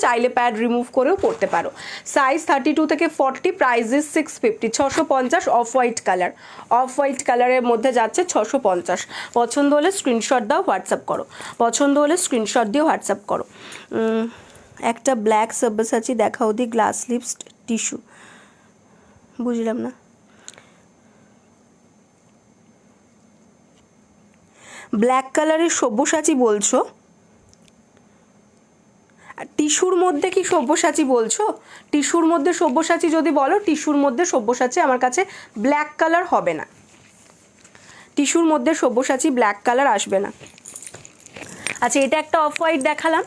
চাইলে pad remove করেও পরতে পারো। সাইজ 32 থেকে 40, price is 650, 650, off white colour, off white কালারের মধ্যে যাচ্ছে 650। পছন্দ হলে স্ক্রিনশট দাও, হোয়াটসঅ্যাপ করো, পছন্দ হলে স্ক্রিনশট দিয়ে হোয়াটসঅ্যাপ করো। একটা ব্ল্যাক সব্যসাচী দেখাও দি, গ্লাস লিপস টিস্যু, বুঝলাম না। ব্ল্যাক কালারের সব্যসাচী বলছো? টিস্যুর মধ্যে কি সব্যসাচী বলছো? টিস্যুর মধ্যে সব্যসাচী যদি বলো, টিস্যুর মধ্যে সব্যসাচী আমার কাছে ব্ল্যাক কালার হবে না, টিস্যুর মধ্যে সব্যসাচী ব্ল্যাক কালার আসবে না। আচ্ছা, এটা একটা অফ হোয়াইট দেখালাম,